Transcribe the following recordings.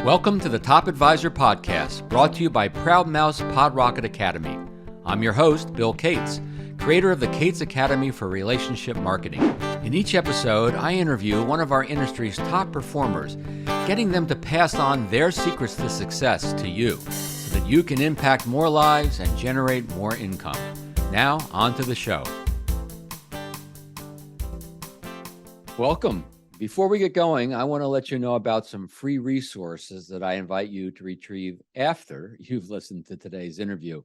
Welcome to the Top Advisor Podcast, brought to you by Proud Mouse Pod Rocket Academy. I'm your host, Bill Cates, creator of the Cates Academy for Relationship Marketing. In each episode, I interview one of our industry's top performers, getting them to pass on their secrets to success to you, so that you can impact more lives and generate more income. Now, on to the show. Welcome. Before we get going, I want to let you know about some free resources that I invite you to retrieve after you've listened to today's interview.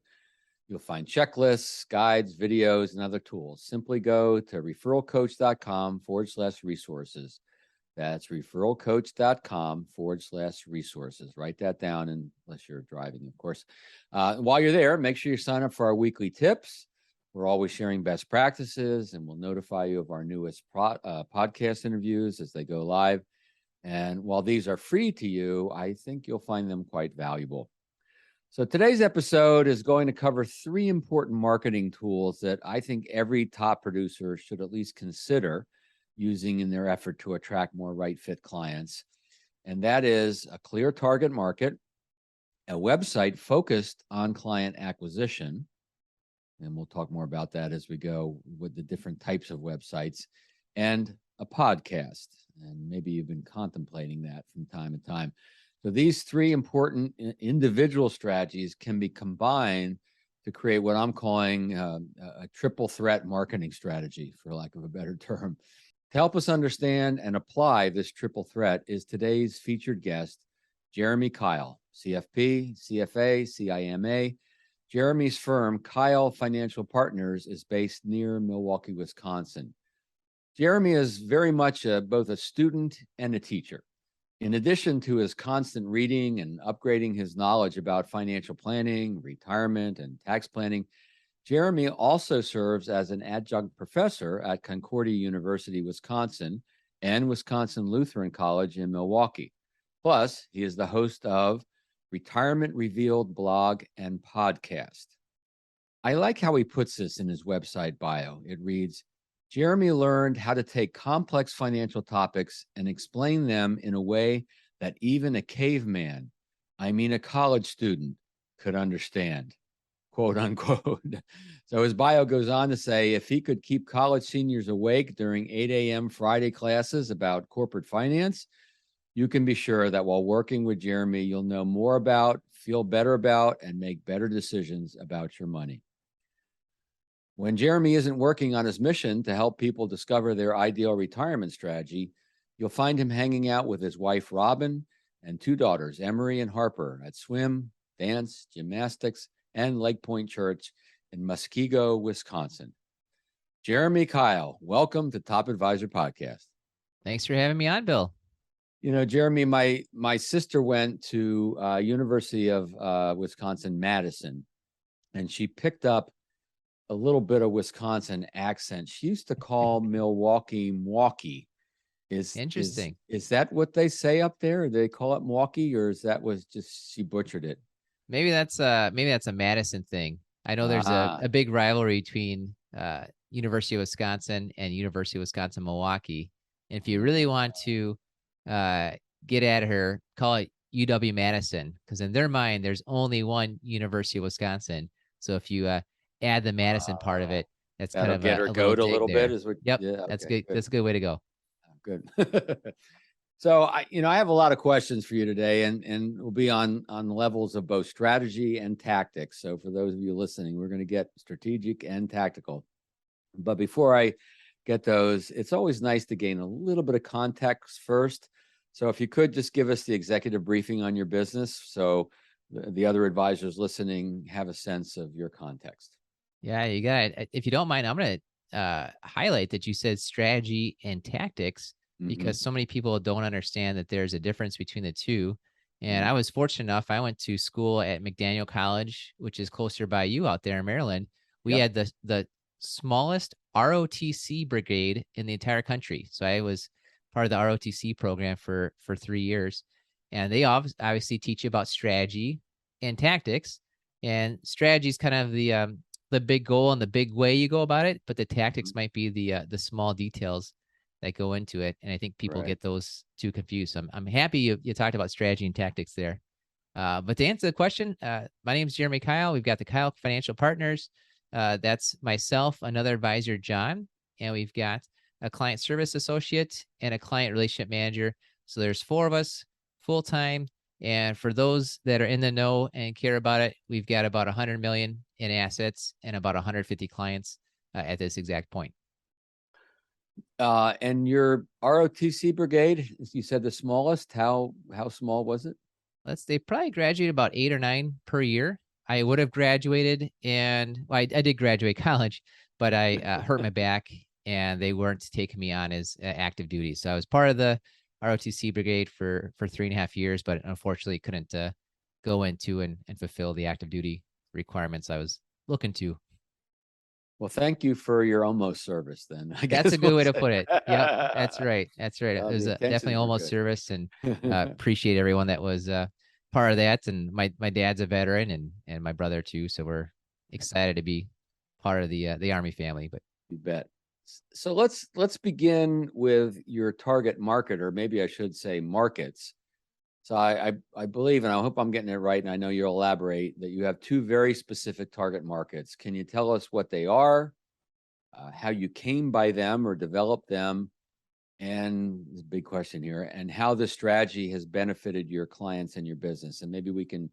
You'll find checklists, guides, videos, and other tools. Simply go to referralcoach.com/resources. That's referralcoach.com/resources. Write that down, unless you're driving, of course. While you're there, make sure you sign up for our weekly tips. We're always sharing best practices, and we'll notify you of our newest podcast interviews as they go live. And while these are free to you, I think you'll find them quite valuable. So today's episode is going to cover 3 important marketing tools that I think every top producer should at least consider using in their effort to attract more right fit clients. And that is a clear target market, a website focused on client acquisition, and we'll talk more about that as we go with the different types of websites, and a podcast. And maybe you've been contemplating that from time to time. So these 3 important individual strategies can be combined to create what I'm calling a triple threat marketing strategy, for lack of a better term. To help us understand and apply this triple threat is today's featured guest, Jeremy Keil, CFP, CFA, CIMA. Jeremy's firm, Keil Financial Partners, is based near Milwaukee, Wisconsin. Jeremy is very much both a student and a teacher. In addition to his constant reading and upgrading his knowledge about financial planning, retirement, and tax planning, Jeremy also serves as an adjunct professor at Concordia University, Wisconsin, and Wisconsin Lutheran College in Milwaukee. Plus, he is the host of Retirement Revealed blog and podcast. I like how he puts this in his website bio. It reads, Jeremy learned how to take complex financial topics and explain them in a way that even a caveman, I mean a college student, could understand, quote unquote. So his bio goes on to say, if he could keep college seniors awake during 8 a.m. Friday classes about corporate finance, you can be sure that while working with Jeremy, you'll know more about, feel better about, and make better decisions about your money. When Jeremy isn't working on his mission to help people discover their ideal retirement strategy, you'll find him hanging out with his wife, Robin, and 2 daughters, Emery and Harper, at swim, dance, gymnastics, and Lake Point Church in Muskego, Wisconsin. Jeremy Keil, welcome to Top Advisor Podcast. Thanks for having me on, Bill. You know, Jeremy, my sister went to University of Wisconsin, Madison, and she picked up a little bit of Wisconsin accent. She used to call Milwaukee Milwaukee. Interesting. Is that what they say up there? Do they call it Milwaukee, or is that was just she butchered it? Maybe that's a Madison thing. I know there's a big rivalry between University of Wisconsin and University of Wisconsin Milwaukee. And if you really want to get at her, call it UW-Madison, because in their mind, there's only one University of Wisconsin. So if you add the Madison part of it, that's kind of get her goat a little bit. Is what? Yep, yeah, that's okay, good. That's a good way to go. Good. So I have a lot of questions for you today, and we'll be on levels of both strategy and tactics. So for those of you listening, we're going to get strategic and tactical. But before I get those, it's always nice to gain a little bit of context first. So if you could just give us the executive briefing on your business, so the other advisors listening have a sense of your context. Yeah, you got it. If you don't mind, I'm going to highlight that you said strategy and tactics, because so many people don't understand that there's a difference between the two. And I was fortunate enough, I went to school at McDaniel College, which is closer by you out there in Maryland. We had the smallest ROTC brigade in the entire country. So I was part of the ROTC program for 3 years. And they obviously teach you about strategy and tactics. And strategy is kind of the big goal and the big way you go about it, but the tactics might be the small details that go into it. And I think people Right. get those two confused. So I'm happy you talked about strategy and tactics there. But to answer the question, my name is Jeremy Keil. We've got the Keil Financial Partners. That's myself, another advisor, John, and we've got a client service associate and a client relationship manager. So there's 4 of us full time. And for those that are in the know and care about it, we've got about 100 million in assets and about 150 clients at this exact point. And your ROTC brigade, you said the smallest. How small was it? They probably graduate about 8 or 9 per year. I would have graduated, and well, I did graduate college, but I hurt my back, and they weren't taking me on as active duty. So I was part of the ROTC brigade for 3.5 years, but unfortunately couldn't go into and fulfill the active duty requirements I was looking to. Well, thank you for your almost service then. I That's guess a good way to put it. Yep, that's right. That's right. It Well, was the definitely intentions were almost good. service, and appreciate everyone that was part of that. And my dad's a veteran, and my brother too. So we're excited to be part of the Army family. But You bet. So let's begin with your target market, or maybe I should say markets. So I believe, and I hope I'm getting it right, and I know you'll elaborate, that you have 2 very specific target markets. Can you tell us what they are, how you came by them or developed them, and there's a big question here, and how the strategy has benefited your clients and your business? And maybe we can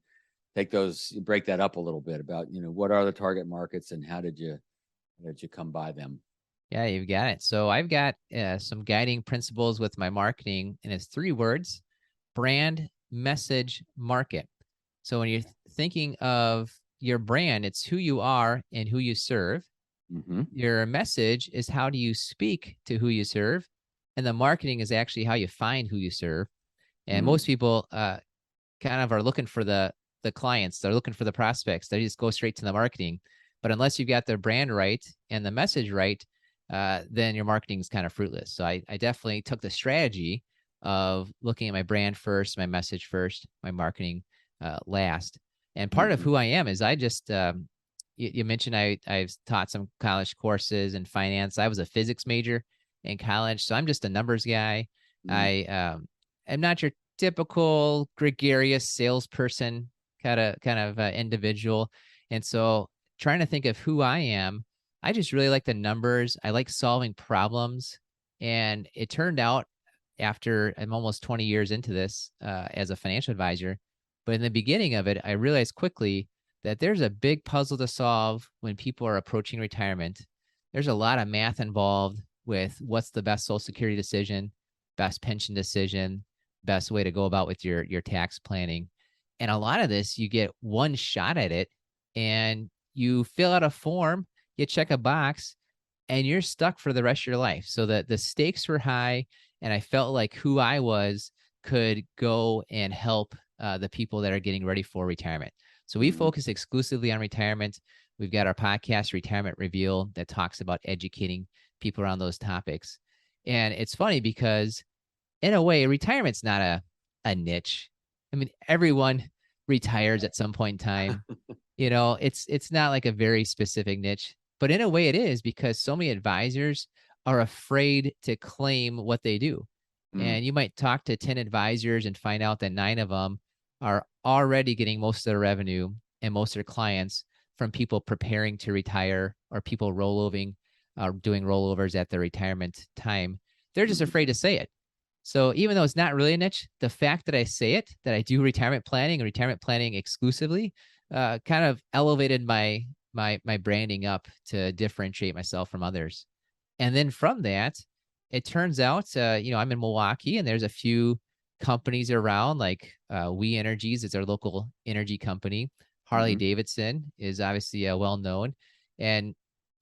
break that up a little bit about, what are the target markets and how did you come by them? yeah, you've got it. So I've got some guiding principles with my marketing, and it's 3 words: brand, message, market. So when you're thinking of your brand, it's who you are and who you serve. Mm-hmm. Your message is how do you speak to who you serve, and the marketing is actually how you find who you serve. And most people kind of are looking for the clients. They're looking for the prospects. They just go straight to the marketing. But unless you've got their brand right and the message right, then your marketing is kind of fruitless. So I definitely took the strategy of looking at my brand first, my message first, my marketing last. And part of who I am is I just you mentioned I've taught some college courses in finance. I was a physics major in college, so I'm just a numbers guy. I am not your typical gregarious salesperson kind of individual, and so trying to think of who I am, I just really like the numbers. I like solving problems, and it turned out after I'm almost 20 years into this as a financial advisor, but in the beginning of it, I realized quickly that there's a big puzzle to solve when people are approaching retirement. There's a lot of math involved with what's the best Social Security decision, best pension decision, best way to go about with your tax planning. And a lot of this, you get one shot at it, and you fill out a form, you check a box, and you're stuck for the rest of your life. So that the stakes were high, and I felt like who I was could go and help the people that are getting ready for retirement. So we focus exclusively on retirement. We've got our podcast, Retirement Reveal, that talks about educating people around those topics. And it's funny because in a way, retirement's not a niche. I mean, everyone retires at some point in time. It's not like a very specific niche, but in a way it is, because so many advisors are afraid to claim what they do. And you might talk to 10 advisors and find out that 9 of them are already getting most of their revenue and most of their clients from people preparing to retire, or people doing rollovers at their retirement time. They're just afraid to say it. So even though it's not really a niche, the fact that I say it, that I do retirement planning exclusively, kind of elevated my branding up to differentiate myself from others. And then from that, it turns out, I'm in Milwaukee, and there's a few companies around, like We Energies is our local energy company. Harley Davidson is obviously well known, and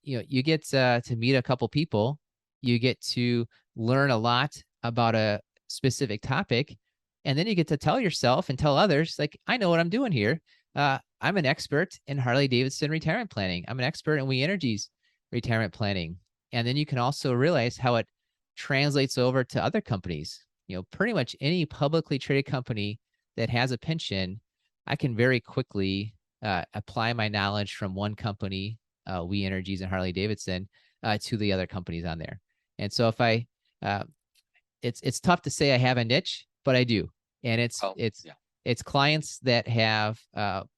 you get to meet a couple people. You get to learn a lot about a specific topic, and then you get to tell yourself and tell others, like, I know what I'm doing here. I'm an expert in Harley Davidson retirement planning. I'm an expert in We Energies retirement planning. And then you can also realize how it translates over to other companies. Pretty much any publicly traded company that has a pension, I can very quickly apply my knowledge from one company, We Energies and Harley Davidson, to the other companies on there. And so if I uh, it's tough to say I have a niche, but I do. And Oh, yeah. it's clients that have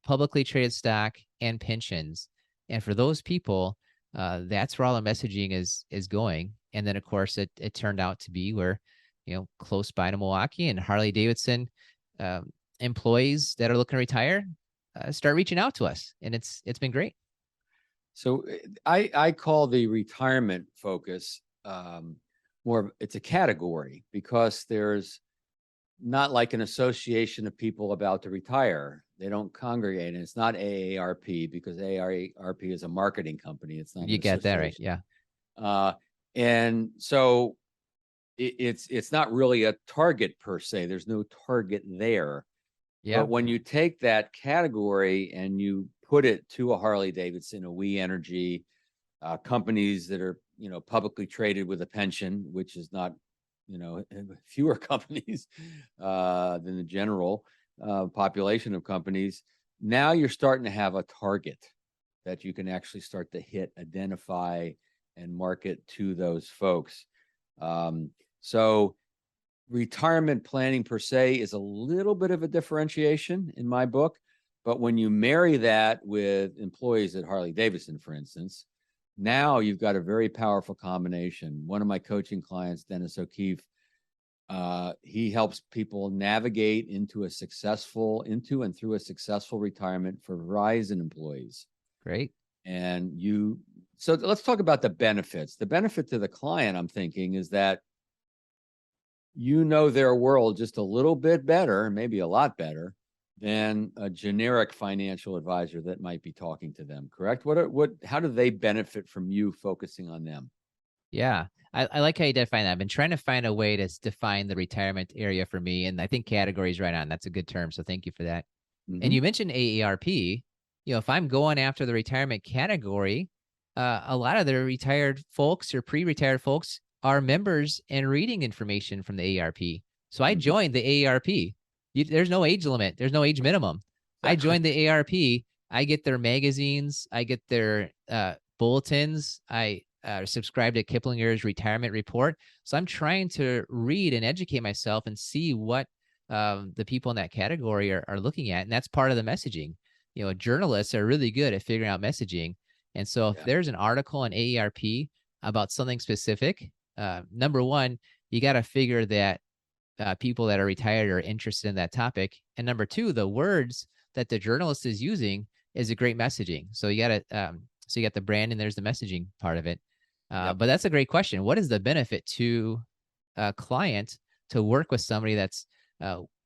publicly traded stock and pensions. And for those people, that's where all the messaging is going. And then of course it turned out to be where, close by to Milwaukee, and Harley Davidson employees that are looking to retire start reaching out to us. And it's been great. So I call the retirement focus it's a category, because there's not like an association of people about to retire. They don't congregate, and it's not AARP, because AARP is a marketing company. It's not You an got that right. association. Yeah. And so it's not really a target per se. There's no target there. Yeah. But when you take that category and you put it to a Harley Davidson, a We Energy, companies that are, publicly traded with a pension, which is not, fewer companies than the general population of companies. Now you're starting to have a target that you can actually start to identify, and market to those folks. So retirement planning per se is a little bit of a differentiation in my book. But when you marry that with employees at Harley Davidson, for instance, now you've got a very powerful combination. One of my coaching clients, Dennis O'Keefe, he helps people navigate into and through a successful retirement for Verizon employees. Great. So let's talk about the benefits. The benefit to the client, I'm thinking, is that their world just a little bit better, maybe a lot better, than a generic financial advisor that might be talking to them. Correct? How do they benefit from you focusing on them? Yeah. I like how you define that. I've been trying to find a way to define the retirement area for me. And I think category is right on. That's a good term. So thank you for that. And you mentioned AARP. If I'm going after the retirement category, a lot of the retired folks or pre-retired folks are members and reading information from the AARP. So I joined the AARP. There's no age limit. There's no age minimum. I joined the AARP. I get their magazines. I get their bulletins. I subscribe to Kiplinger's retirement report. So I'm trying to read and educate myself and see what the people in that category are looking at. And that's part of the messaging. Journalists are really good at figuring out messaging. And so if there's an article on AARP about something specific, number one, you got to figure that people that are retired are interested in that topic. And number two, the words that the journalist is using is a great messaging. So you got to, so you got the brand and there's the messaging part of it. But that's a great question. What is the benefit to a client to work with somebody that's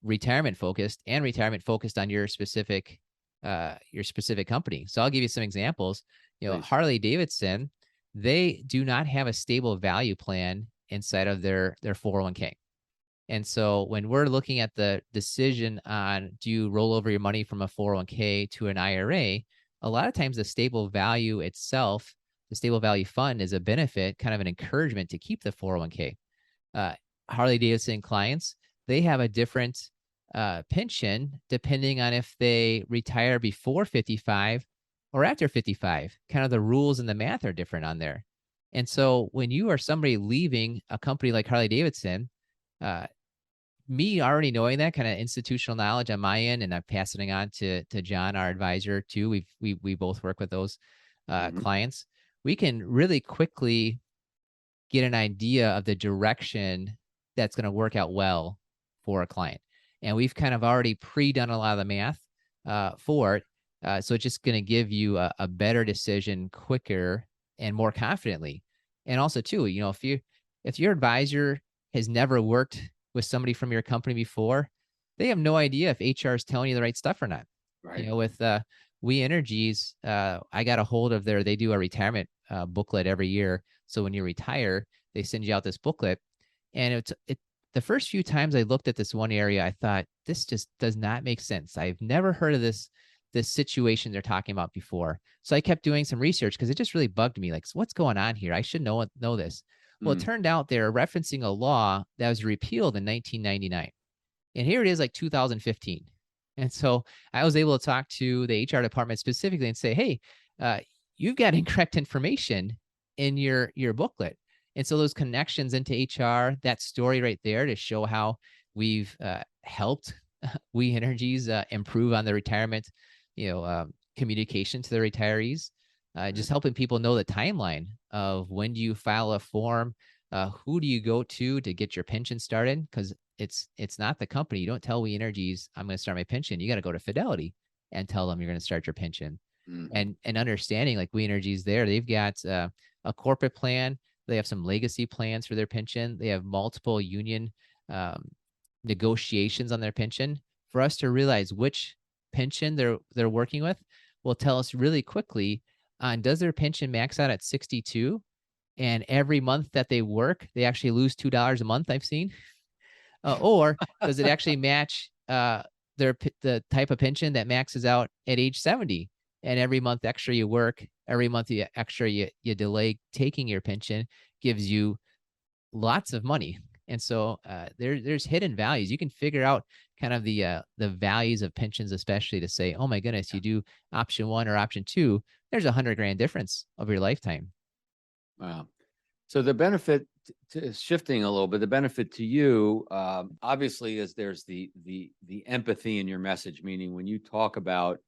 retirement focused on your specific company? So I'll give you some examples. Please. Harley Davidson, they do not have a stable value plan inside of their 401k. And so when we're looking at the decision on, do you roll over your money from a 401k to an IRA, a lot of times the stable value itself, the stable value fund, is a benefit, kind of an encouragement to keep the 401k. Harley Davidson clients, they have a different pension depending on if they retire before 55 or after 55. Kind of the rules and the math are different on there. And so when you are somebody leaving a company like Harley Davidson, me already knowing that kind of institutional knowledge on my end, and I'm passing it on to John, our advisor too. We both work with those clients. We can really quickly get an idea of the direction that's going to work out well for a client. And we've kind of already pre-done a lot of the math for it. So it's just going to give you a better decision quicker and more confidently. And also too, if your advisor has never worked with somebody from your company before, they have no idea if HR is telling you the right stuff or not. Right. With We Energies, I got a hold of they do a retirement booklet every year. So when you retire, they send you out this booklet. And the first few times I looked at this one area, I thought, this just does not make sense. I've never heard of this situation they're talking about before. So I kept doing some research because it just really bugged me. Like, what's going on here? I should know this. Well, it turned out they're referencing a law that was repealed in 1999. And here it is, like 2015. And so I was able to talk to the HR department specifically and say, hey, you've got incorrect information in your booklet. And so those connections into HR, that story right there to show how we've helped We Energies improve on the retirement, communication to the retirees, just helping people know the timeline of when do you file a form, who do you go to get your pension started? Because it's not the company. You don't tell We Energies I'm going to start my pension. You got to go to Fidelity and tell them you're going to start your pension. And understanding like We Energies there, they've got a corporate plan. They have some legacy plans for their pension. They have multiple union negotiations on their pension. For us to realize which pension they're working with will tell us really quickly on does their pension max out at 62, and every month that they work they actually lose $2 a month, I've seen, or does it actually match the type of pension that maxes out at age 70, and every month extra you work, every month you delay taking your pension gives you lots of money. And so there's hidden values. You can figure out kind of the values of pensions, especially to say, oh my goodness, you do option 1 or option 2, there's $100,000 difference over your lifetime. Wow. So the benefit shifting a little bit, the benefit to you, obviously, is there's the empathy in your message, meaning when you talk about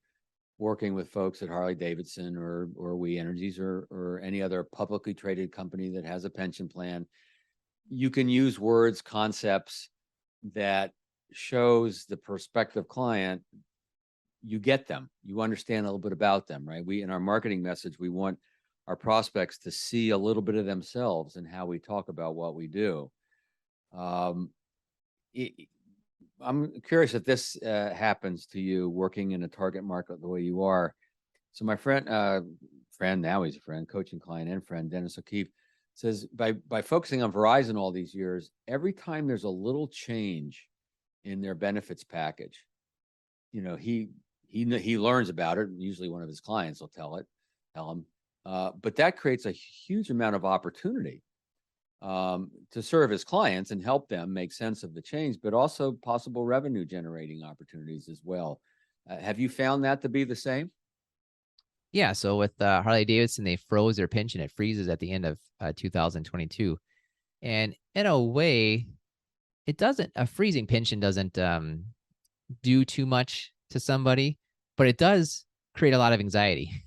working with folks at Harley Davidson or We Energies or any other publicly traded company that has a pension plan, you can use words, concepts that shows the prospective client you get them, you understand a little bit about them, right? We, in our marketing message, we want our prospects to see a little bit of themselves in how we talk about what we do. I'm curious if this happens to you working in a target market the way you are. So my friend, now he's a friend, coaching client and friend, Dennis O'Keefe, says by focusing on Verizon all these years, every time there's a little change in their benefits package, he learns about it. Usually one of his clients will tell him. But that creates a huge amount of opportunity to serve his clients and help them make sense of the change, but also possible revenue generating opportunities as well. Have you found that to be the same? Yeah. So with Harley Davidson, they froze their pension. It freezes at the end of 2022. And in a way, a freezing pension doesn't do too much to somebody, but it does create a lot of anxiety.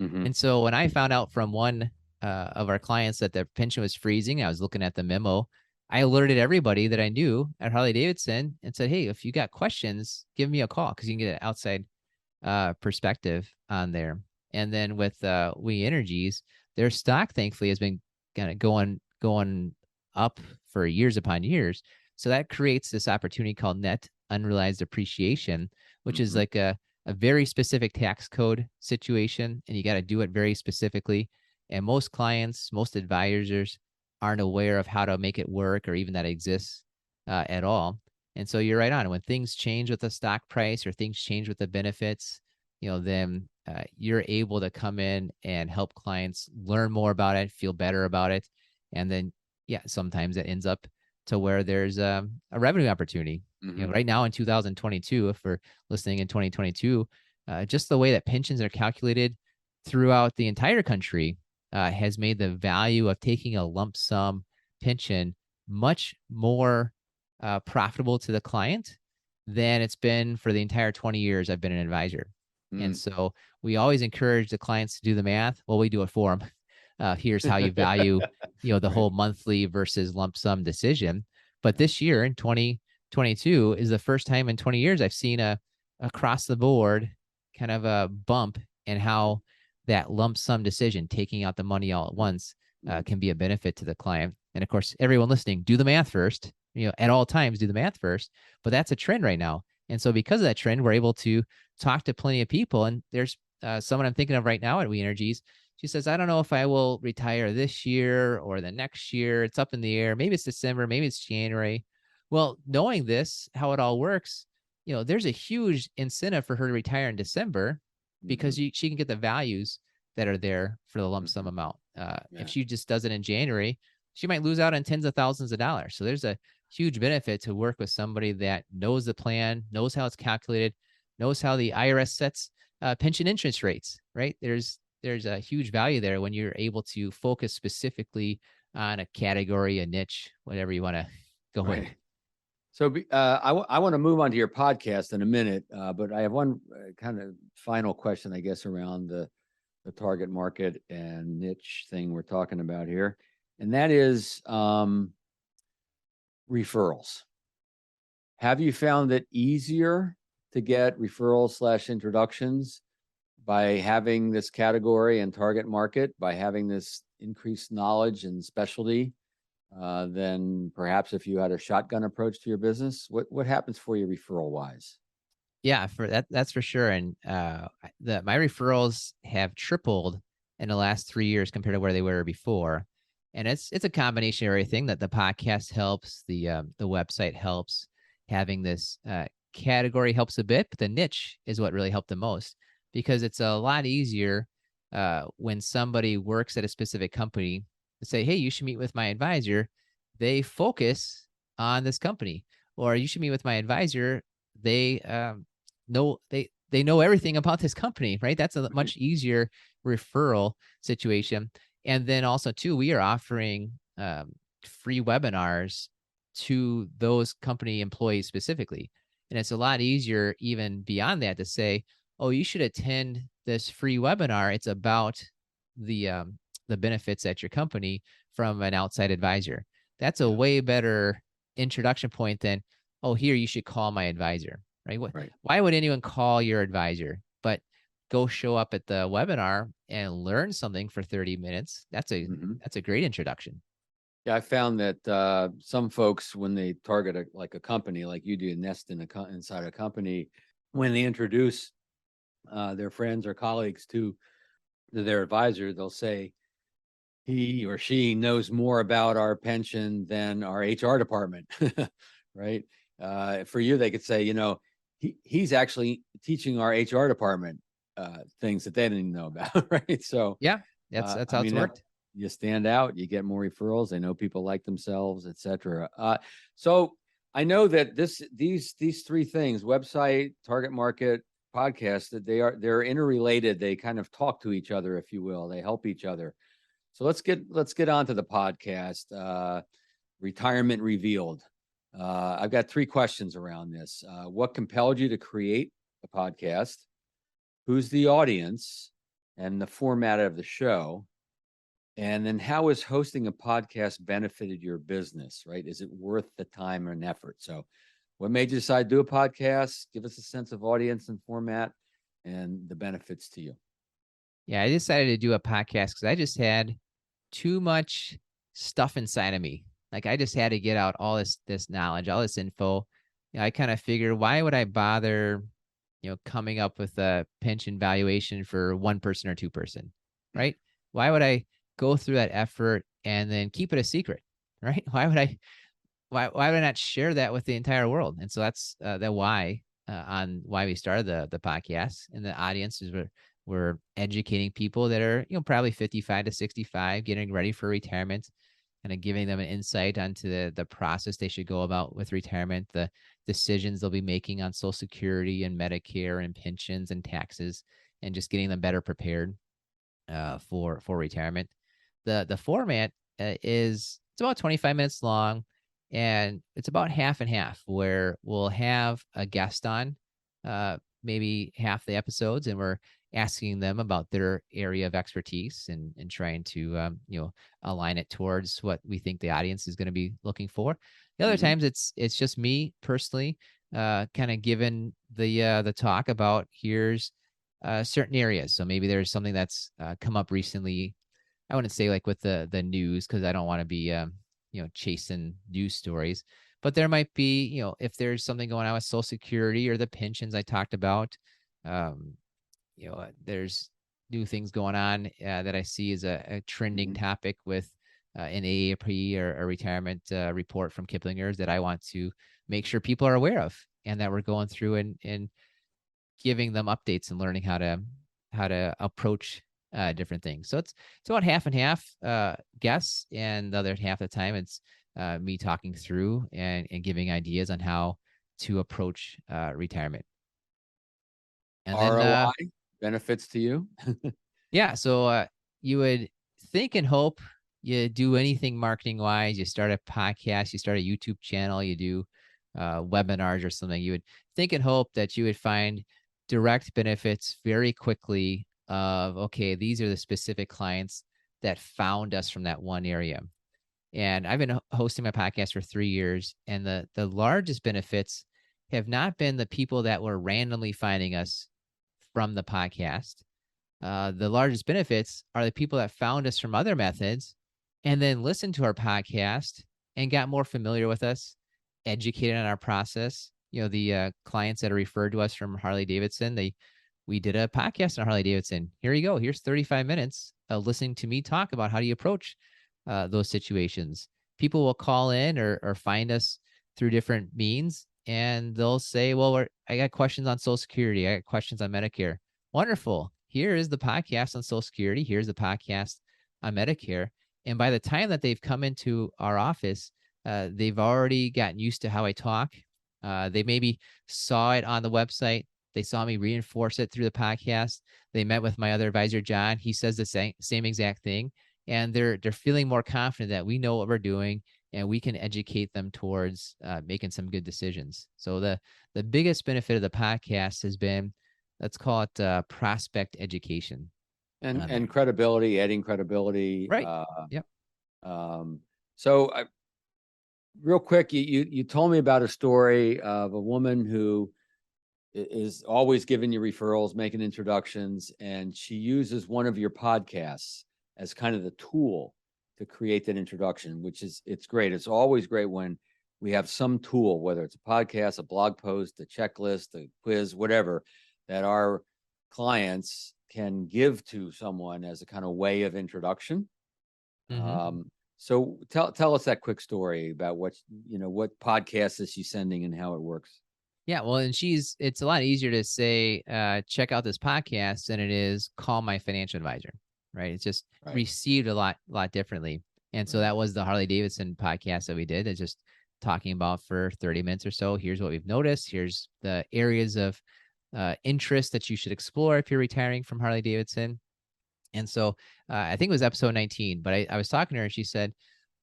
Mm-hmm. And so when I found out from one of our clients that their pension was freezing, I was looking at the memo. I alerted everybody that I knew at Harley Davidson and said, hey, if you got questions, give me a call, because you can get an outside perspective on there. And then with We Energies, their stock thankfully has been kind of going up for years upon years. So that creates this opportunity called net unrealized appreciation, which is like a very specific tax code situation, and you got to do it very specifically. And most clients, most advisors aren't aware of how to make it work or even that it exists at all. And so you're right on. When things change with the stock price or things change with the benefits, then you're able to come in and help clients learn more about it, feel better about it. And then, sometimes it ends up to where there's a revenue opportunity. Right now in 2022, if we're listening in 2022, just the way that pensions are calculated throughout the entire country has made the value of taking a lump sum pension much more profitable to the client than it's been for the entire 20 years I've been an advisor. And so we always encourage the clients to do the math. Well, we do it for them. Here's how you value, the whole monthly versus lump sum decision. But this year in 2022 is the first time in 20 years I've seen a across the board kind of a bump in how that lump sum decision, taking out the money all at once, can be a benefit to the client. And of course, everyone listening, do the math first. At all times, do the math first. But that's a trend right now. And so because of that trend, we're able to talk to plenty of people. And there's someone I'm thinking of right now at We Energies. She says, I don't know if I will retire this year or the next year. It's up in the air. Maybe it's December, maybe it's January. Well, knowing this, how it all works, there's a huge incentive for her to retire in December because she can get the values that are there for the lump sum amount. If she just does it in January, she might lose out on tens of thousands of dollars. So there's a huge benefit to work with somebody that knows the plan, knows how it's calculated, knows how the IRS sets pension interest rates, right? There's a huge value there when you're able to focus specifically on a category, a niche, whatever you want to go with. Right. So I want to move on to your podcast in a minute, but I have one kind of final question, I guess, around the target market and niche thing we're talking about here, and that is referrals. Have you found it easier to get referrals / introductions by having this category and target market, by having this increased knowledge and specialty, than perhaps if you had a shotgun approach to your business? What happens for you referral wise? Yeah, for that's for sure. And my referrals have tripled in the last 3 years compared to where they were before. And it's a combination of everything. That the podcast helps, the website helps, having this category helps a bit, but the niche is what really helped the most, because it's a lot easier when somebody works at a specific company to say, hey, you should meet with my advisor. They focus on this company, or you should meet with my advisor. They they know everything about this company, right? That's a much easier referral situation. And then also too, we are offering free webinars to those company employees specifically. And it's a lot easier even beyond that to say, oh, you should attend this free webinar. It's about the benefits at your company from an outside advisor. That's a way better introduction point than, oh, here, you should call my advisor, right? Why would anyone call your advisor? But go show up at the webinar and learn something for 30 minutes. That's a great introduction. Yeah, I found that some folks, when they target a company like you do, nest inside a company, when they introduce their friends or colleagues to their advisor, they'll say, he or she knows more about our pension than our HR department, right? For you, they could say, he's actually teaching our HR department things that they didn't even know about, right? So yeah, that's how it's worked. You stand out, you get more referrals. They know people like themselves, etc. So I know that these three things: website, target market, podcast, that they're interrelated. They kind of talk to each other, if you will. They help each other. So let's get on to the podcast. Retirement Revealed. I've got three questions around this. What compelled you to create a podcast? Who's the audience and the format of the show? And then how has hosting a podcast benefited your business, right? Is it worth the time and effort? So what made you decide to do a podcast? Give us a sense of audience and format and the benefits to you. Yeah, I decided to do a podcast because I just had too much stuff inside of me. Like, I just had to get out all this knowledge, all this info. I kind of figured, why would I bother, coming up with a pension valuation for one person or two person, right? Why would I go through that effort and then keep it a secret, right? Why would I not share that with the entire world? And so that's the why on why we started the podcast. And the audience is we're educating people that are, probably 55 to 65, getting ready for retirement, kind of giving them an insight onto the process they should go about with retirement, the decisions they'll be making on Social Security and Medicare and pensions and taxes, and just getting them better prepared for retirement. The format is, it's about 25 minutes long, and it's about half and half, where we'll have a guest on maybe half the episodes, and we're asking them about their area of expertise and trying to align it towards what we think the audience is going to be looking for. The other times it's just me personally kind of giving the talk about, here's certain areas. So maybe there's something that's come up recently. I wouldn't say like with the news, because I don't want to be chasing news stories, but there might be, if there's something going on with Social Security or the pensions I talked about. There's new things going on that I see as a trending topic with an AARP or a retirement report from Kiplinger's that I want to make sure people are aware of, and that we're going through and giving them updates and learning how to approach different things. So it's about half and half guests, and the other half of the time it's me talking through and giving ideas on how to approach retirement. And ROI then benefits to you. yeah, so you would think and hope you do anything marketing wise, you start a podcast, you start a YouTube channel, you do webinars or something, you would think and hope that you would find direct benefits very quickly of, okay, these are the specific clients that found us from that one area. And I've been hosting my podcast for 3 years, and the largest benefits have not been the people that were randomly finding us from the podcast. The largest benefits are the people that found us from other methods and then listened to our podcast and got more familiar with us, educated on our process. The clients that are referred to us from Harley Davidson, we did a podcast on Harley Davidson. Here you go. Here's 35 minutes of listening to me talk about how do you approach those situations. People will call in or find us through different means, and they'll say, well, I got questions on Social Security. I got questions on Medicare. Wonderful. Here is the podcast on Social Security. Here's the podcast on Medicare. And by the time that they've come into our office, they've already gotten used to how I talk. They maybe saw it on the website. They saw me reinforce it through the podcast. They met with my other advisor, John. He says the same exact thing. And they're feeling more confident that we know what we're doing and we can educate them towards making some good decisions. So the biggest benefit of the podcast has been, let's call it prospect education. And credibility, adding credibility. Right. Yep. So real quick, you told me about a story of a woman who is always giving you referrals, making introductions, and she uses one of your podcasts as kind of the tool to create that introduction, it's great. It's always great when we have some tool, whether it's a podcast, a blog post, a checklist, a quiz, whatever, that our clients can give to someone as a kind of way of introduction. Mm-hmm. So tell us that quick story about what podcast is she sending and how it works. Yeah, well, and it's a lot easier to say, check out this podcast than it is call my financial advisor, right? It's just received a lot differently. And so that was the Harley Davidson podcast that we did. It's just talking about for 30 minutes or so. Here's what we've noticed. Here's the areas of interest that you should explore if you're retiring from Harley Davidson. And so I think it was episode 19, but I was talking to her and she said,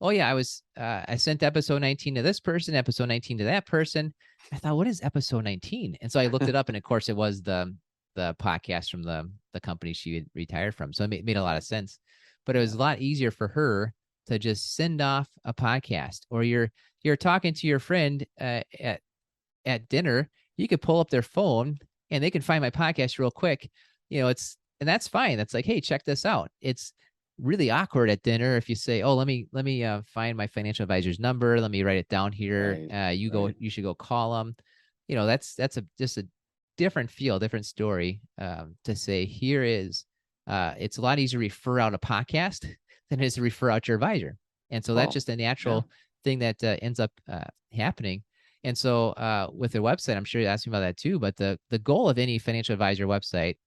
oh yeah, I sent episode 19 to this person, episode 19 to that person. I thought, what is episode 19? And so I looked it up, and of course it was the podcast from the company she had retired from. So it made a lot of sense, but it was a lot easier for her to just send off a podcast. Or you're talking to your friend at dinner, you could pull up their phone and they can find my podcast real quick. And that's fine. That's like, hey, check this out. It's really awkward at dinner if you say, oh, let me find my financial advisor's number. Let me write it down here. You should go call them. That's just a different feel, different story to say, here is, it's a lot easier to refer out a podcast than it is to refer out your advisor. And so that's just a natural thing that ends up happening. And so with their website, I'm sure you asked me about that too, but the goal of any financial advisor website,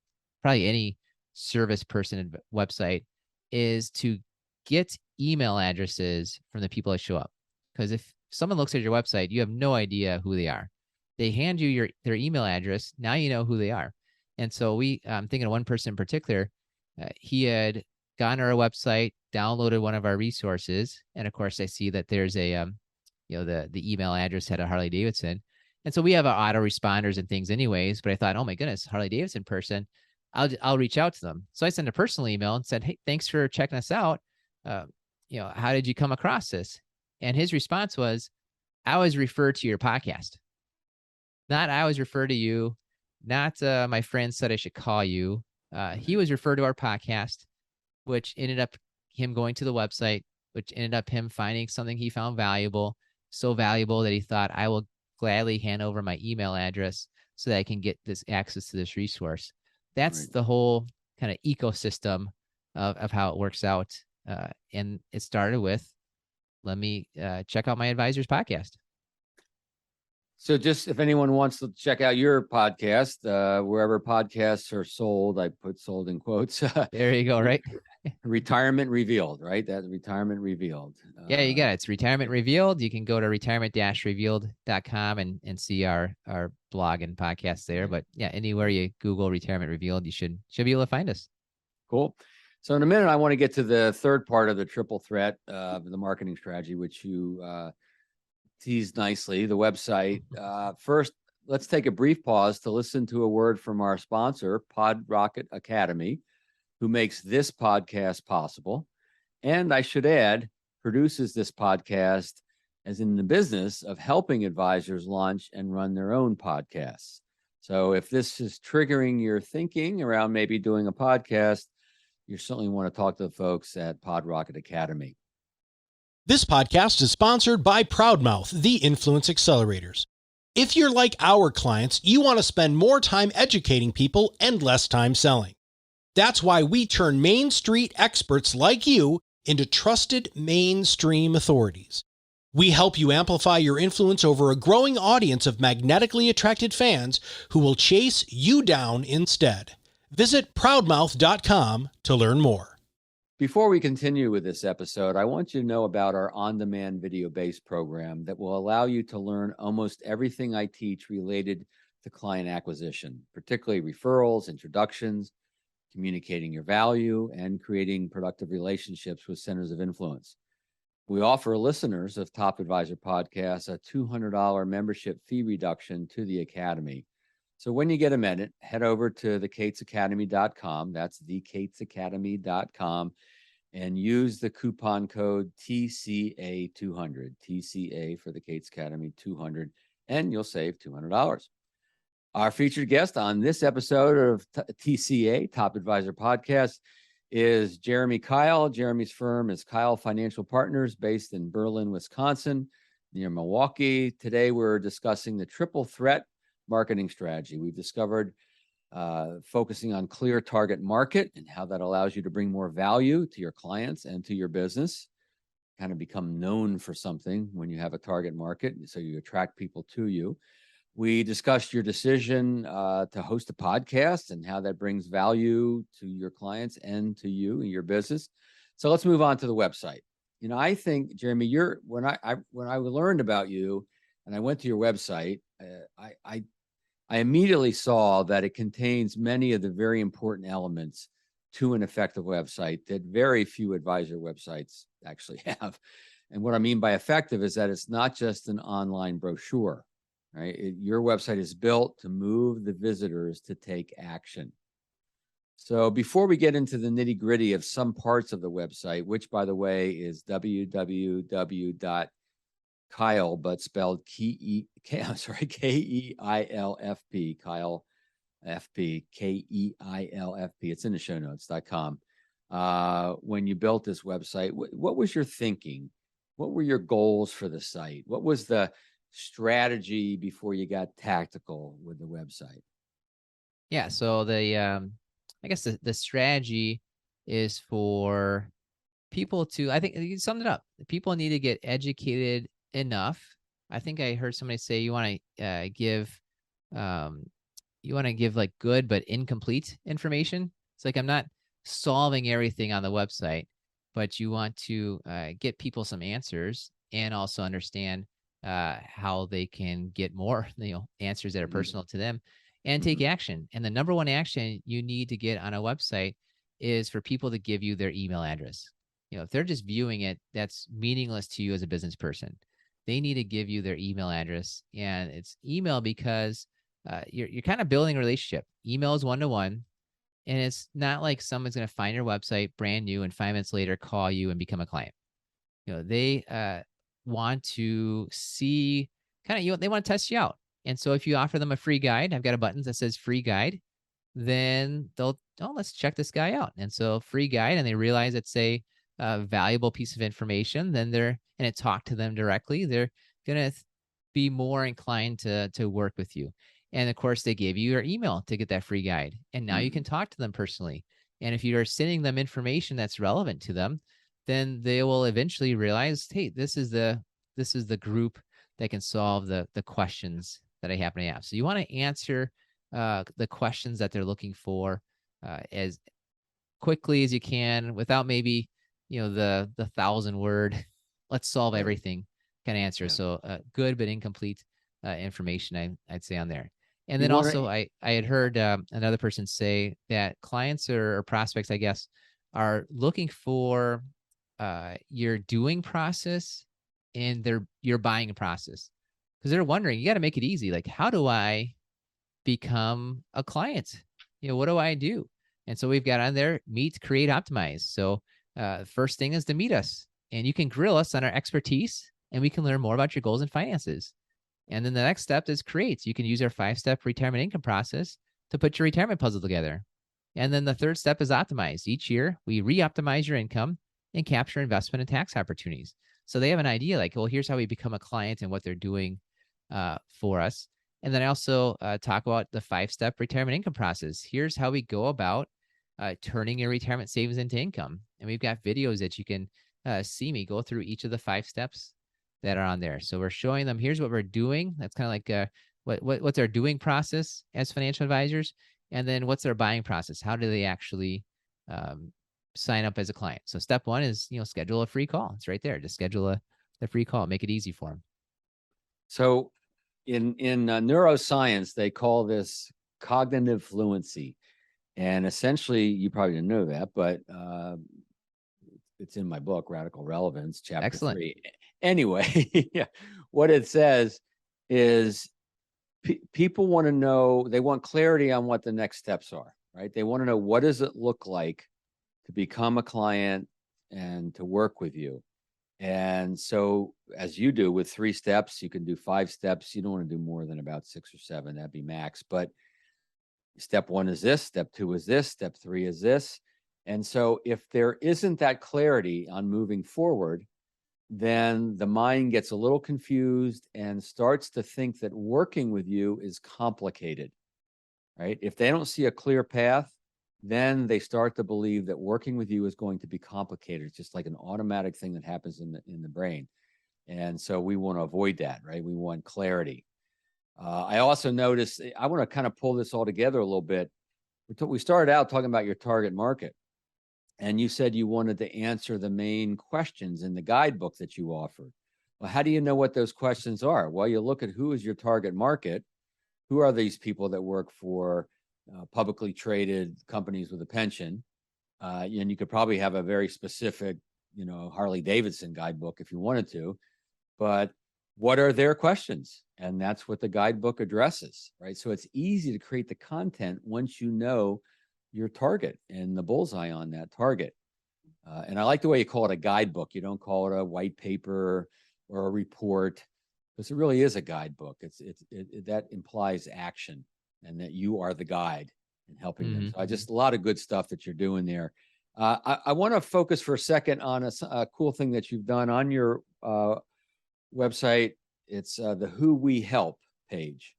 probably any service person website, is to get email addresses from the people that show up. Because if someone looks at your website, you have no idea who they are. They hand you their email address. Now you know who they are. And so I'm thinking of one person in particular. He had gone to our website, downloaded one of our resources. And of course, I see that there's a, the email address had a Harley Davidson. And so we have our autoresponders and things anyways, but I thought, oh my goodness, Harley Davidson person, I'll reach out to them. So I sent a personal email and said, hey, thanks for checking us out. How did you come across this? And his response was, I was referred to your podcast. Not I was referred to you. Not my friend said I should call you. He was referred to our podcast, which ended up him going to the website, which ended up him finding something he found valuable, so valuable that he thought, I will gladly hand over my email address so that I can get this access to this resource. That's the whole kind of ecosystem of how it works out. And it started with, let me check out my advisor's podcast. So just if anyone wants to check out your podcast, wherever podcasts are sold, I put sold in quotes. There you go, right? Retirement Revealed, right? That Retirement Revealed. Yeah, you got it. It's Retirement Revealed. You can go to retirement-revealed.com and see our blog and podcast there. But yeah, anywhere you Google Retirement Revealed, you should be able to find us. Cool. So in a minute, I want to get to the third part of the triple threat of the marketing strategy, which you teased nicely, the website. First, let's take a brief pause to listen to a word from our sponsor, PodRocket Academy, who makes this podcast possible. And I should add, produces this podcast as in the business of helping advisors launch and run their own podcasts. So if this is triggering your thinking around maybe doing a podcast, you certainly want to talk to the folks at PodRocket Academy. This podcast is sponsored by Proudmouth, the Influence Accelerators. If you're like our clients, you want to spend more time educating people and less time selling. That's why we turn Main Street experts like you into trusted mainstream authorities. We help you amplify your influence over a growing audience of magnetically attracted fans who will chase you down instead. Visit proudmouth.com to learn more. Before we continue with this episode, I want you to know about our on-demand video-based program that will allow you to learn almost everything I teach related to client acquisition, particularly referrals, introductions, communicating your value, and creating productive relationships with centers of influence. We offer listeners of Top Advisor Podcasts a $200 membership fee reduction to the Academy. So when you get a minute, head over to thecatesacademy.com. That's thecatesacademy.com, and use the coupon code TCA200, TCA for the Cates Academy 200, and you'll save $200. Our featured guest on this episode of TCA, Top Advisor Podcast, is Jeremy Keil. Jeremy's firm is Keil Financial Partners, based in Berlin, Wisconsin, near Milwaukee. Today, we're discussing the triple threat marketing strategy. We've discovered focusing on clear target market and how that allows you to bring more value to your clients and to your business, kind of become known for something when you have a target market, so you attract people to you. We discussed your decision to host a podcast and how that brings value to your clients and to you and your business. So let's move on to the website. You know, I think, Jeremy, when I learned about you and I went to your website, I immediately saw that it contains many of the very important elements to an effective website that very few advisor websites actually have. And what I mean by effective is that it's not just an online brochure, right? Your website is built to move the visitors to take action. So before we get into the nitty gritty of some parts of the website, which by the way is www.Keil, but spelled Keilfp, Keil FP, Keilfp. It's in the show notes.com. When you built this website, what was your thinking? What were your goals for the site? What was the strategy before you got tactical with the website? Yeah. So I guess the strategy is for people to, I think you summed it up. People need to get educated enough. I think I heard somebody say you want to give like good but incomplete information. It's like, I'm not solving everything on the website, but you want to get people some answers and also understand how they can get more answers that are personal to them and take action. And the number one action you need to get on a website is for people to give you their email address. If they're just viewing it, that's meaningless to you as a business person. They need to give you their email address, and it's email because you're kind of building a relationship. Email is one-to-one, and it's not like someone's going to find your website brand new and 5 minutes later call you and become a client. They want to see they want to test you out. And so if you offer them a free guide, I've got a button that says free guide, then they'll, let's check this guy out. And so free guide, and they realize it's a valuable piece of information, then and it talked to them directly, they're going to be more inclined to work with you. And of course, they gave you your email to get that free guide. And now you can talk to them personally. And if you are sending them information that's relevant to them, then they will eventually realize, hey, this is the group that can solve the questions that I happen to have. So you want to answer the questions that they're looking for as quickly as you can, without maybe the 1,000-word let's solve everything kind of answer. So good but incomplete information, I'd say, on there. And then also I had heard another person say that clients or prospects, I guess, are looking for your doing process and your buying process, because they're wondering, you got to make it easy. Like, how do I become a client? What do I do? And so we've got on there, meet, create, optimize. So first thing is to meet us, and you can grill us on our expertise, and we can learn more about your goals and finances. And then the next step is create. You can use our 5-step retirement income process to put your retirement puzzle together. And then the third step is optimize. Each year, we re-optimize your income and capture investment and tax opportunities. So they have an idea like, well, here's how we become a client and what they're doing for us. And then I also talk about the 5-step retirement income process. Here's how we go about turning your retirement savings into income. And we've got videos that you can see me go through each of the 5 steps that are on there. So we're showing them, here's what we're doing. That's kind of like what's our doing process as financial advisors. And then what's their buying process? How do they actually sign up as a client? So step 1 is, schedule a free call. It's right there. Just schedule a free call, make it easy for them. So in neuroscience, they call this cognitive fluency. And essentially, you probably didn't know that, but it's in my book, Radical Relevance, chapter Excellent. 3. Anyway, yeah, what it says is people want to know, they want clarity on what the next steps are, right? They want to know, what does it look like to become a client and to work with you? And so as you do with 3 steps, you can do 5 steps. You don't want to do more than about 6 or 7. That'd be max. But step 1 is this, step 2 is this, step 3 is this. And so if there isn't that clarity on moving forward, then the mind gets a little confused and starts to think that working with you is complicated, right? If they don't see a clear path, then they start to believe that working with you is going to be complicated. It's just like an automatic thing that happens in the brain. And so we want to avoid that, right? We want clarity. I also noticed, I want to kind of pull this all together a little bit. We started out talking about your target market, and you said you wanted to answer the main questions in the guidebook that you offered. Well, how do you know what those questions are? Well, you look at who is your target market. Who are these people that work for publicly traded companies with a pension? And you could probably have a very specific, Harley Davidson guidebook if you wanted to, but what are their questions? And that's what the guidebook addresses, right? So it's easy to create the content once you know your target and the bullseye on that target. And I like the way you call it a guidebook. You don't call it a white paper or a report, because it really is a guidebook. That implies action, and that you are the guide in helping them. So just a lot of good stuff that you're doing there. I want to focus for a second on a cool thing that you've done on your website. It's the Who We Help page.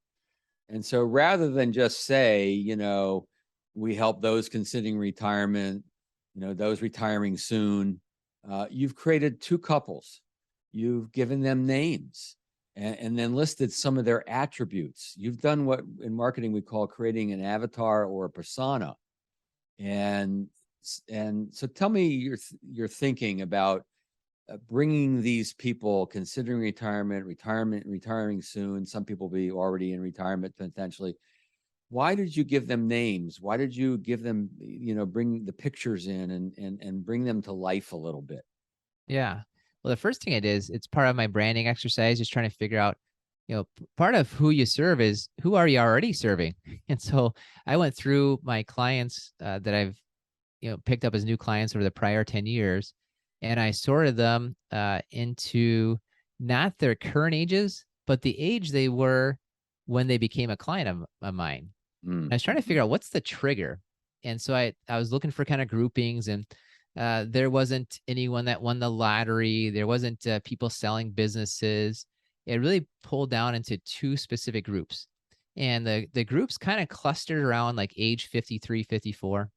And so rather than just say, we help those considering retirement, those retiring soon, you've created 2 couples. You've given them names and then listed some of their attributes. You've done what in marketing we call creating an avatar or a persona. And so tell me your thinking about bringing these people considering retiring soon. Some people be already in retirement potentially. Why did you give them names? Why did you give them, bring the pictures in and bring them to life a little bit? Yeah. Well, the first thing I did is, it's part of my branding exercise, just trying to figure out, part of who you serve is, who are you already serving? And so I went through my clients that I've, picked up as new clients over the prior 10 years. And I sorted them into not their current ages, but the age they were when they became a client of mine. I was trying to figure out what's the trigger. And so I was looking for kind of groupings, and there wasn't anyone that won the lottery. There wasn't people selling businesses. It really pulled down into 2 specific groups. And the groups kind of clustered around like age 53, 54,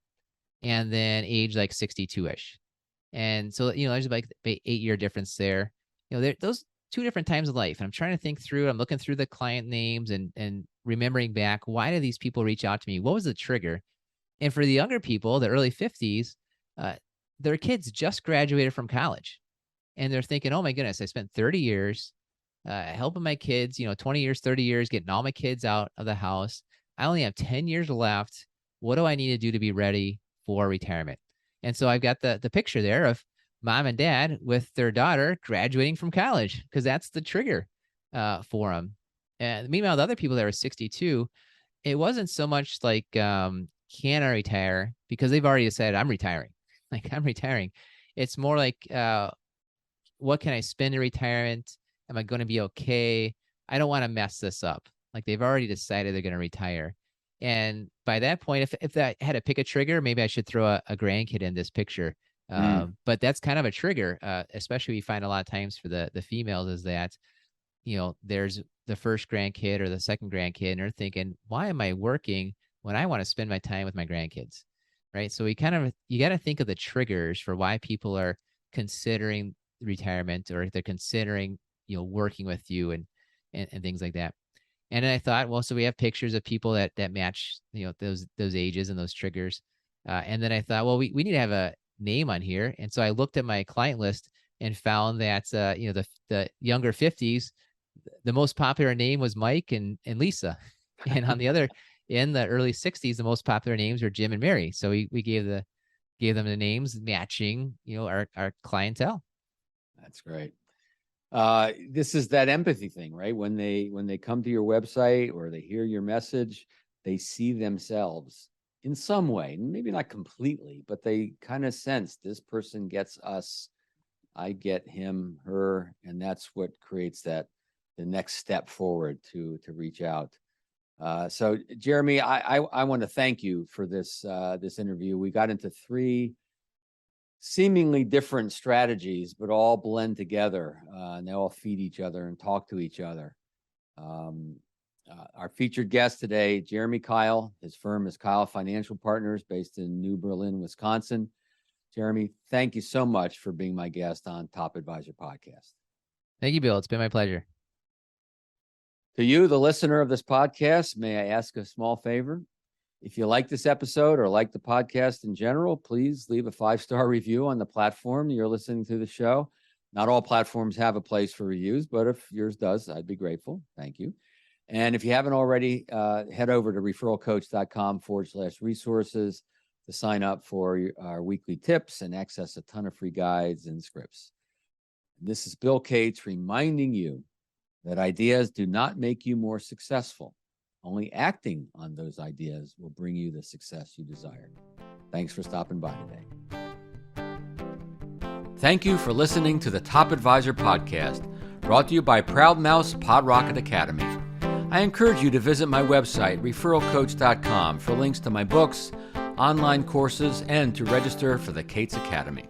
and then age like 62-ish. And so, there's like 8-year difference there. Those 2 different times of life. And I'm trying to think through, I'm looking through the client names and remembering back, why do these people reach out to me? What was the trigger? And for the younger people, the early 50s, their kids just graduated from college, and they're thinking, oh my goodness, I spent 30 years helping my kids, 20 years, 30 years, getting all my kids out of the house. I only have 10 years left. What do I need to do to be ready for retirement? And so I've got the picture there of mom and dad with their daughter graduating from college, because that's the trigger for them. And meanwhile, the other people that were 62, it wasn't so much like, can I retire? Because they've already decided I'm retiring. Like, I'm retiring. It's more like, what can I spend in retirement? Am I going to be okay? I don't want to mess this up. Like, they've already decided they're going to retire. And by that point, if I had to pick a trigger, maybe I should throw a grandkid in this picture. But that's kind of a trigger, especially we find a lot of times for the females, is that, there's the first grandkid or the second grandkid, and they're thinking, why am I working when I want to spend my time with my grandkids? Right. So you got to think of the triggers for why people are considering retirement, or if they're considering, working with you and things like that. And then I thought, well, so we have pictures of people that match, those ages and those triggers. And then I thought, well, we need to have a name on here. And so I looked at my client list and found that, the younger 50s, the most popular name was Mike and Lisa. And on the other, in the early 60s, the most popular names were Jim and Mary. So we gave them the names matching, our clientele. That's great. This is that empathy thing, right? When they come to your website or they hear your message, they see themselves in some way, maybe not completely, but they kind of sense this person gets us, I get him, her, and that's what creates the next step forward to reach out. So Jeremy, I want to thank you for this interview. We got into 3 seemingly different strategies, but all blend together, and they all feed each other and talk to each other. Our featured guest today, Jeremy Keil. His firm is Keil Financial Partners, based in New Berlin, Wisconsin. Jeremy, thank you so much for being my guest on Top Advisor Podcast. Thank you, Bill. It's been my pleasure. To you, the listener of this podcast, may I ask a small favor? If you like this episode or like the podcast in general, please leave a 5-star review on the platform you're listening to the show. Not all platforms have a place for reviews, but if yours does, I'd be grateful. Thank you. And if you haven't already, head over to referralcoach.com/resources to sign up for our weekly tips and access a ton of free guides and scripts. And this is Bill Cates reminding you that ideas do not make you more successful. Only acting on those ideas will bring you the success you desire. Thanks for stopping by today. Thank you for listening to the Top Advisor Podcast, brought to you by Proud Mouse Pod Rocket Academy. I encourage you to visit my website, referralcoach.com, for links to my books, online courses, and to register for the Cates Academy.